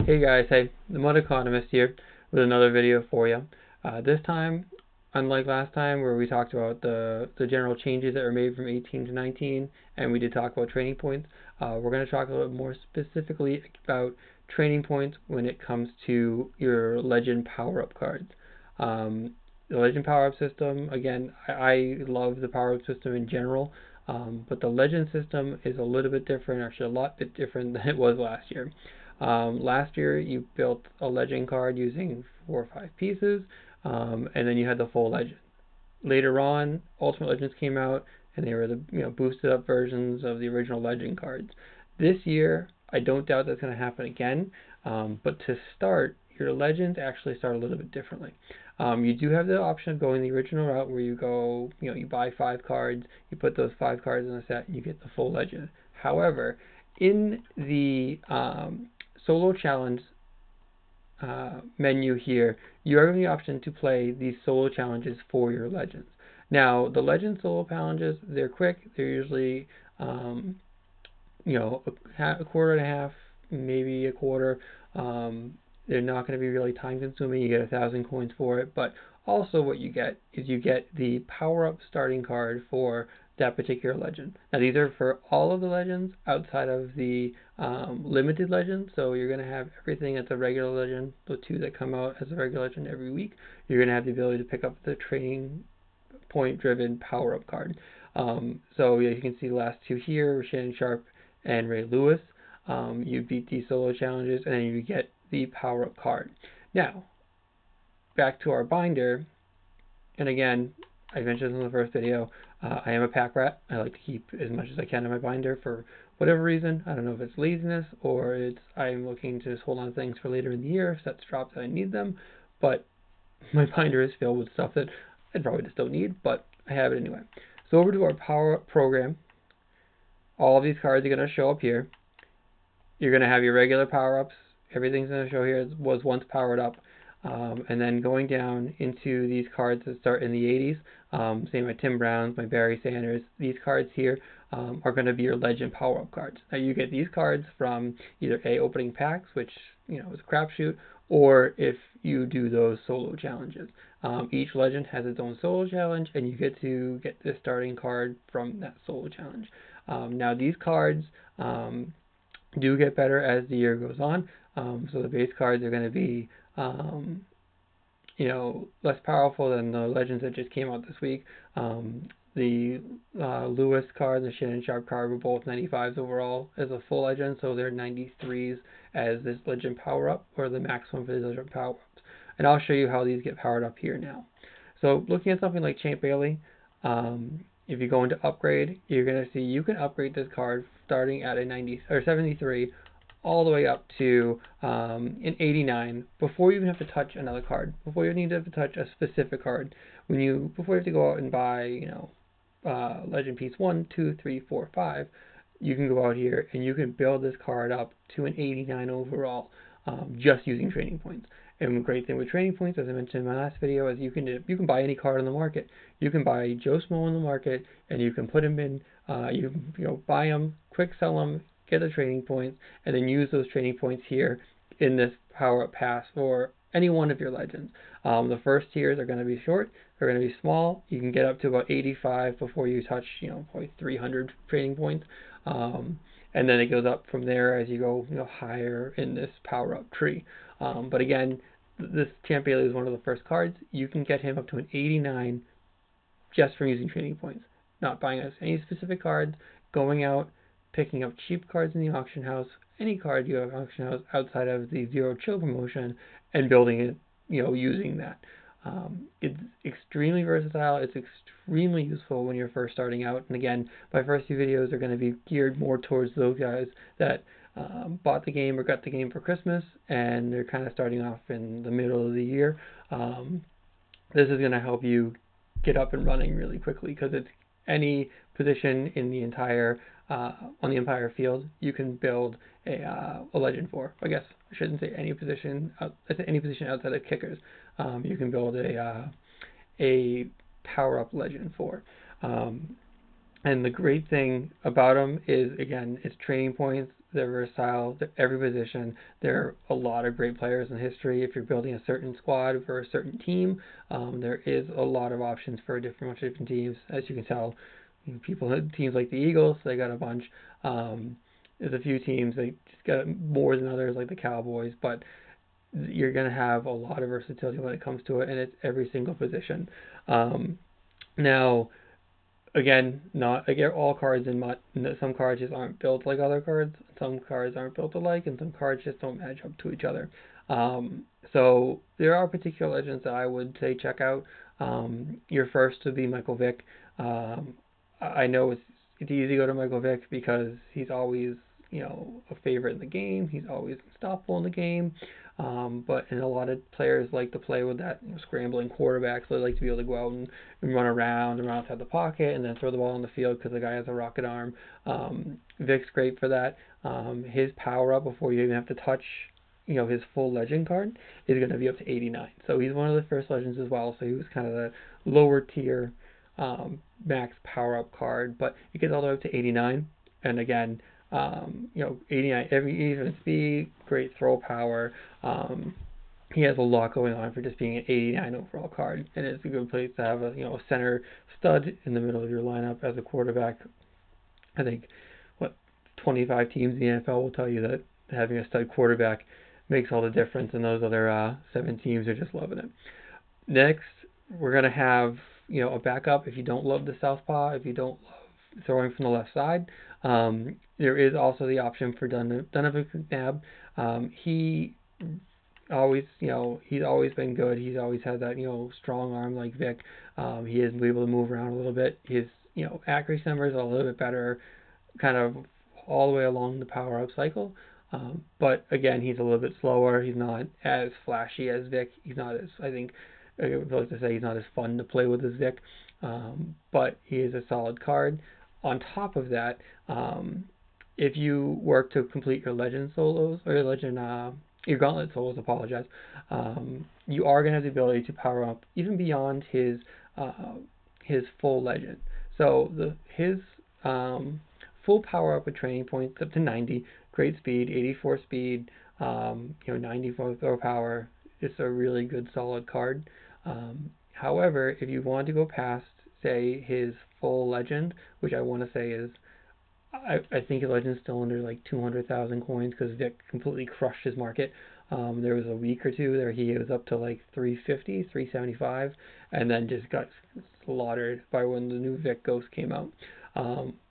Hey guys, hey, the MUT Economist here with another video for you. This time, unlike last time where we talked about the general changes that were made from 18 to 19, and we did talk about training points, we're going to talk a little bit more specifically about training points when it comes to your Legend power-up cards. The Legend power-up system, again, I love the power-up system in general, but the Legend system is a little bit different, actually a lot bit different than it was last year. Last year you built a legend card using 4 or 5 pieces, and then you had the full legend. Later on, Ultimate Legends came out, and they were the boosted up versions of the original legend cards. This year, I don't doubt that's going to happen again, but to start, your legends actually start a little bit differently. You do have the option of going the original route where you go, you buy 5 cards, you put those 5 cards in a set, and you get the full legend. However, in the solo challenge menu here, you are given the option to play these solo challenges for your legends. Now, the legend solo challenges, they're quick. They're usually, a quarter and a half, maybe a quarter. They're not going to be really time consuming. You get 1,000 coins for it, but also what you get is you get the power up starting card for that particular legend. Now these are for all of the legends outside of the limited legends, so you're going to have everything that's a regular legend, the 2 that come out as a regular legend every week. You're going to have the ability to pick up the training point driven power up card. So yeah, you can see the last 2 here, Shannon Sharp and Ray Lewis. You beat these solo challenges and then you get the power up card. Now, back to our binder, and again, I mentioned this in the first video, I am a pack rat. I like to keep as much as I can in my binder for whatever reason. I don't know if it's laziness or it's I'm looking to just hold on to things for later in the year if sets drop that I need them, but my binder is filled with stuff that I probably just don't need, but I have it anyway. So over to our power up program. All of these cards are going to show up here. You're going to have your regular power-ups. Everything's going to show here was once powered up. And then going down into these cards that start in the 80s, say my Tim Browns, my Barry Sanders, these cards here are going to be your legend power-up cards. Now you get these cards from either opening packs, which is a crapshoot, or if you do those solo challenges. Each legend has its own solo challenge, and you get to get the starting card from that solo challenge. Now these cards do get better as the year goes on. So the base cards are going to be less powerful than the legends that just came out this week. The Lewis card and the Shannon Sharp card were both 95s overall as a full legend, so they're 93s as this legend power up, or the maximum for the legend power ups. And I'll show you how these get powered up here now. So looking at something like Champ Bailey, if you go into upgrade, you're going to see you can upgrade this card starting at a 90 or 73 all the way up to an 89 before you even have to touch another card, before you need to touch a specific card. Before you have to go out and buy, legend piece 1, 2, 3, 4, 5, you can go out here and you can build this card up to an 89 overall, just using training points. And the great thing with training points, as I mentioned in my last video, is you can buy any card on the market. You can buy Joe Smo in the market, and you can put him in. Buy them, quick sell them, get the training points, and then use those training points here in this power up pass for any one of your legends. The first tiers are going to be short. They're going to be small. You can get up to about 85 before you touch, probably 300 training points. And then it goes up from there as you go, higher in this power up tree. But again, this Champ Bailey is one of the first cards. You can get him up to an 89 just from using training points, not buying us any specific cards, going out, picking up cheap cards in the auction house, any card you have in the auction house outside of the Zero Chill promotion, and building it, using that. It's extremely versatile. It's extremely useful when you're first starting out. And again, my first few videos are going to be geared more towards those guys that bought the game or got the game for Christmas, and they're kind of starting off in the middle of the year. This is going to help you get up and running really quickly because it's any position in the entire on the entire field you can build a legend for. I guess I shouldn't say any position. I say any position outside of kickers. You can build a power up legend for. And the great thing about them is, again, it's training points. They're versatile. They're every position. There are a lot of great players in history. If you're building a certain squad for a certain team, there is a lot of options for different teams. As you can tell, teams like the Eagles, they got a bunch. There's a few teams that just got more than others, like the Cowboys, but you're going to have a lot of versatility when it comes to it, and it's every single position. Now, again, not again all cards in MUT. Some cards just aren't built like other cards. Some cards aren't built alike, and some cards just don't match up to each other. So there are particular legends that I would say check out. Your first would be Michael Vick. I know it's easy to go to Michael Vick because he's always a favorite in the game. He's always unstoppable in the game. But a lot of players like to play with that scrambling quarterback, so they like to be able to go out and run around and run outside the pocket and then throw the ball on the field because the guy has a rocket arm. Vic's great for that. His power up before you even have to touch his full legend card is going to be up to 89. So he's one of the first legends as well. So he was kind of the lower tier max power up card, but it gets all the way up to 89. And again, 89 even speed, great throw power. He has a lot going on for just being an 89 overall card, and it's a good place to have a center stud in the middle of your lineup as a quarterback. I think 25 teams in the NFL will tell you that having a stud quarterback makes all the difference, and those other 7 teams are just loving it. Next, we're gonna have a backup if you don't love the southpaw, if you don't love throwing from the left side. There is also the option for Donovan McNabb. He always, he's always been good. He's always had that, strong arm like Vic. He is able to move around a little bit. His, accuracy numbers are a little bit better, kind of all the way along the power up cycle. But again, he's a little bit slower. He's not as flashy as Vic. He's not as, I think, I would like to say he's not as fun to play with as Vic. But he is a solid card. On top of that, if you work to complete your legend solos or your gauntlet solos, apologize, you are going to have the ability to power up even beyond his full legend. So his full power up with training points up to 90, great speed, 84 speed, 94 throw power. It's a really good solid card. However, if you want to go past, say, his full legend, which I want to say is, I think his legend's still under like 200,000 coins because Vic completely crushed his market. There was a week or two there he was up to like 350, 375, and then just got slaughtered by when the new Vic Ghost came out.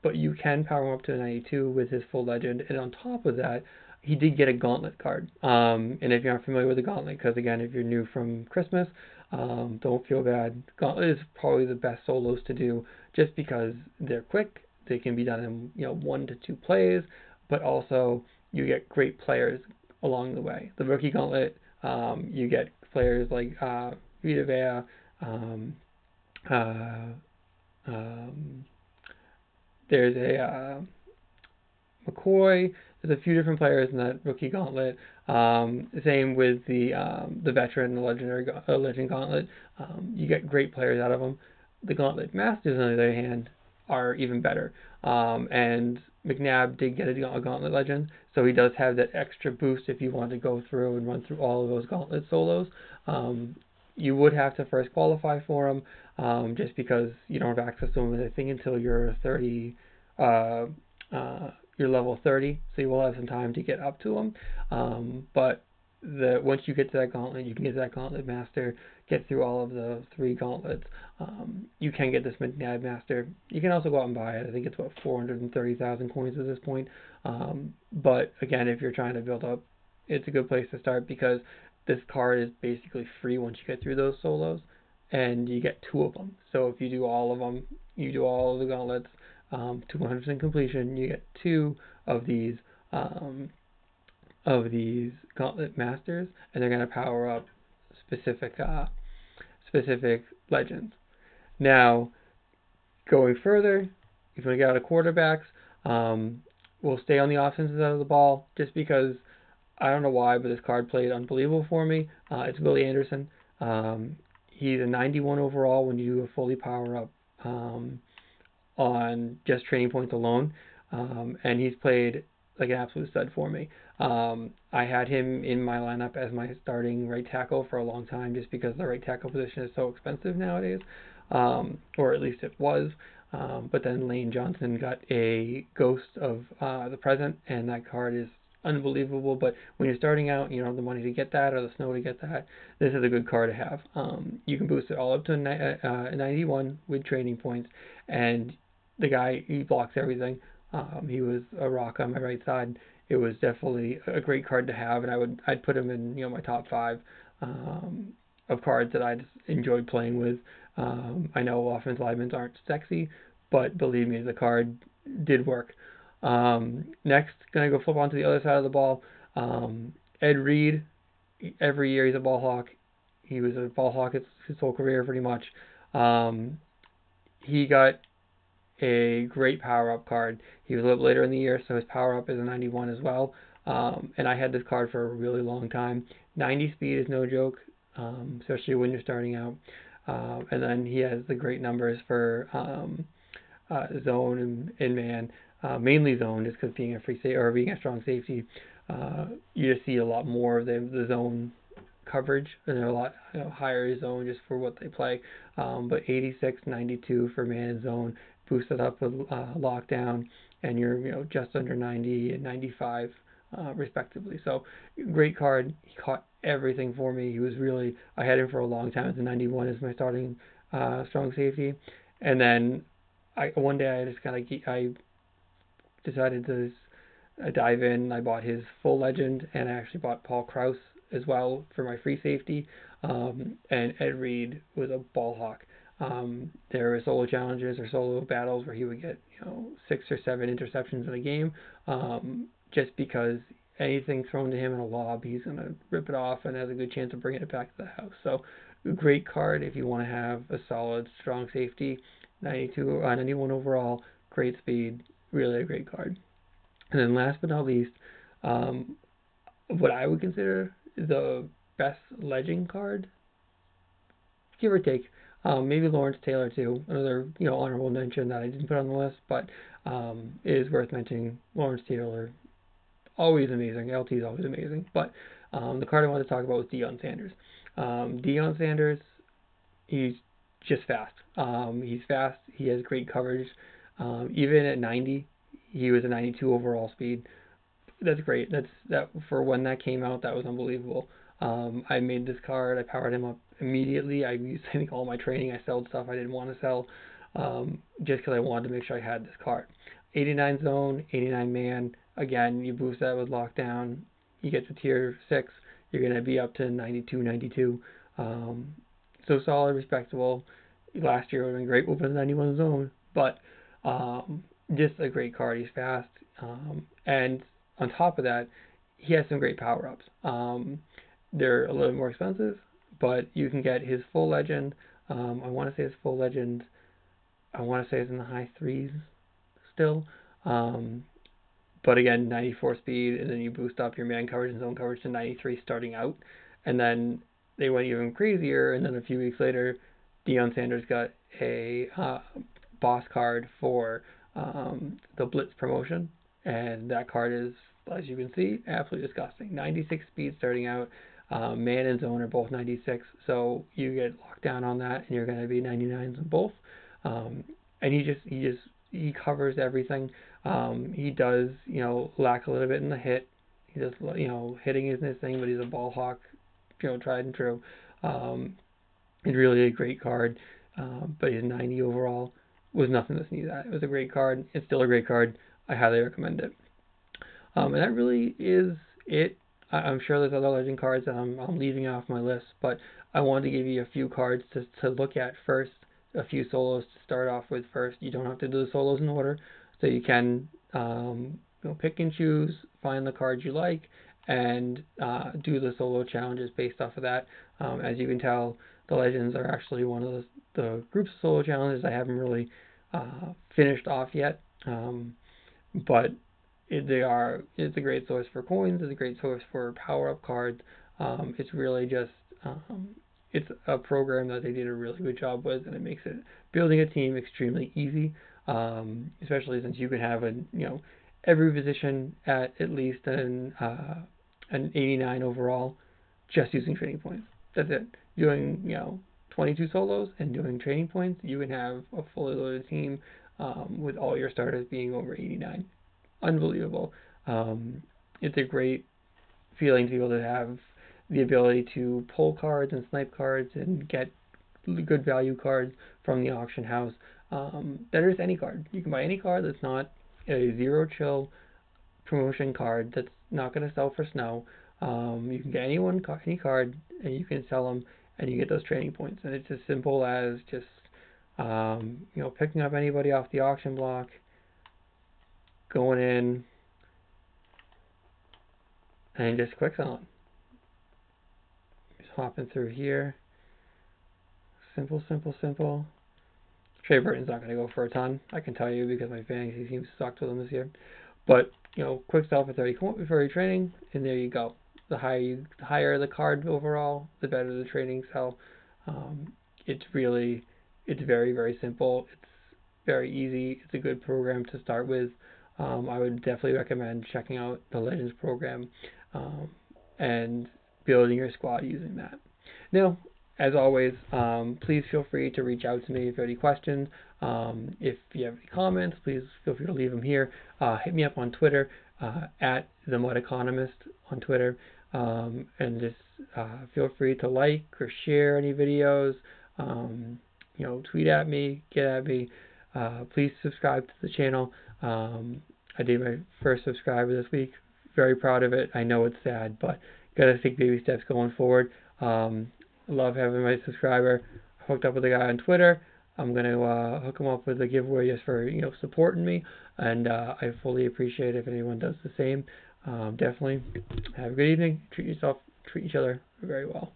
But you can power him up to 92 with his full legend, and on top of that, he did get a gauntlet card. And if you're not familiar with the gauntlet, because again, if you're new from Christmas, don't feel bad. Gauntlet is probably the best solos to do, just because they're quick. They can be done in 1 to 2 plays, but also you get great players along the way. The rookie gauntlet, you get players like Vita Vea, uh, um, there's a McCoy. There's a few different players in that rookie gauntlet. Same with the veteran, the legendary legend gauntlet. You get great players out of them. The gauntlet masters, on the other hand, are even better. And McNabb did get a gauntlet legend, so he does have that extra boost if you want to go through and run through all of those gauntlet solos. You would have to first qualify for them, just because you don't have access to them, I think, until you're 30. You're level 30, so you will have some time to get up to them. But once you get to that gauntlet, you can get to that gauntlet master, get through all of the 3 gauntlets. You can get this McNabb master. You can also go out and buy it. I think it's about 430,000 coins at this point. But again, if you're trying to build up, it's a good place to start because this card is basically free once you get through those solos, and you get 2 of them. So if you do all of them, you do all of the gauntlets to 100% completion, you get 2 of these gauntlet masters, and they're going to power up specific legends. Now, going further, if we get out of quarterbacks, we'll stay on the offensive side of the ball just because I don't know why, but this card played unbelievable for me. It's Willie Anderson. He's a 91 overall when you do a fully power up on just training points alone, and he's played like an absolute stud for me. I had him in my lineup as my starting right tackle for a long time, just because the right tackle position is so expensive nowadays, or at least it was. But then Lane Johnson got a Ghost of the Present, and that card is unbelievable. But when you're starting out, you don't have the money to get that or the snow to get that. This is a good card to have. You can boost it all up to 91 with training points, and the guy, he blocks everything. He was a rock on my right side. It was definitely a great card to have, and I'd put him in my top five of cards that I just enjoyed playing with. I know offensive linemen aren't sexy, but believe me, the card did work. Next, gonna go flip onto the other side of the ball. Ed Reed, every year he's a ball hawk. He was a ball hawk his whole career pretty much. Um, he got a great power up card. He was a little later in the year, so his power up is a 91 as well. And I had this card for a really long time. 90 speed is no joke, especially when you're starting out. And then he has the great numbers for zone and man, mainly zone, just because being a free safety or being a strong safety, you just see a lot more of the zone coverage, and they're a lot higher zone just for what they play. But 86, 92 for man and zone, boosted up with lockdown, and you're just under 90 and 95 respectively. So great card. He caught everything for me. He was really, I had him for a long time as a 91 as my starting strong safety, and then one day I just I decided to dive in. I bought his full legend, and I actually bought Paul Krause as well for my free safety. And Ed Reed was a ball hawk. There were solo challenges or solo battles where he would get 6 or 7 interceptions in a game, just because anything thrown to him in a lob, he's gonna rip it off and has a good chance of bringing it back to the house. So great card if you want to have a solid strong safety. 92, 91 overall, great speed, really a great card. And then last but not least, um, what I would consider the best legend card, give or take. Maybe Lawrence Taylor too, another honorable mention that I didn't put on the list, but it is worth mentioning. Lawrence Taylor, always amazing. LT is always amazing. But the card I wanted to talk about was Deion Sanders. Deion Sanders, he's just fast. He's fast. He has great coverage. Even at 90, he was a 92 overall speed. That's great. That for when that came out, that was unbelievable. I made this card. I powered him up immediately. I used I think all my training. I sold stuff I didn't want to sell, just because I wanted to make sure I had this card. 89 zone, 89 man. Again, you boost that with lockdown. You get to tier 6. You're gonna be up to 92, 92. So solid, respectable. Last year would have been great with the 91 zone, but just a great card. He's fast, and on top of that, he has some great power ups. They're a little more expensive, but you can get his full legend. I want to say his full legend. I want to say it's in the high threes still. But again, 94 speed, and then you boost up your man coverage and zone coverage to 93 starting out, and then they went even crazier. And then a few weeks later, Deion Sanders got a boss card for the Blitz promotion, and that card is, as you can see, absolutely disgusting. 96 speed starting out. Man and zone are both 96, so you get locked down on that, and you're going to be 99s in both. And he covers everything. He does lack a little bit in the hit. He just hitting isn't his thing, but he's a ball hawk, tried and true. It's really a great card, but his 90 overall was nothing to sneeze at. It was a great card. It's still a great card. I highly recommend it. And that really is it. I'm sure there's other legend cards that I'm leaving off my list, but I wanted to give you a few cards to look at first, a few solos to start off with first. You don't have to do the solos in order, so you can pick and choose, find the cards you like, and do the solo challenges based off of that. As you can tell, the legends are actually one of the groups of solo challenges I haven't really finished off yet, but it's a great source for coins. It's a great source for power up cards. It's really just it's a program that they did a really good job with, and it makes it building a team extremely easy. Especially since you can have every position at least an 89 overall, just using training points. That's it. Doing 22 solos and doing training points, you can have a fully loaded team with all your starters being over 89. Unbelievable. Um, it's a great feeling to be able to have the ability to pull cards and snipe cards and get good value cards from the auction house. That is any card. You can buy any card that's not a zero chill promotion card that's not going to sell for snow. You can get any card, and you can sell them, and you get those training points. And it's as simple as just picking up anybody off the auction block, going in, and just quick selling. Just hopping through here. Simple, simple, simple. Trey Burton's not going to go for a ton, I can tell you, because my fantasy team sucked with him this year. But quick sell for 30 for your training, and there you go. The higher the card overall, the better the training sell. It's very, very simple. It's very easy. It's a good program to start with. I would definitely recommend checking out the Legends program and building your squad using that. Now, as always, please feel free to reach out to me if you have any questions. If you have any comments, please feel free to leave them here. Hit me up on Twitter at the MUT Economist on Twitter, and just feel free to like or share any videos. Tweet at me, get at me. Please subscribe to the channel. I did my first subscriber this week. Very proud of it. I know it's sad, but gotta take baby steps going forward. Love having my subscriber. Hooked up with a guy on Twitter. I'm gonna hook him up with a giveaway just for supporting me, and I fully appreciate it if anyone does the same. Definitely have a good evening. Treat each other very well.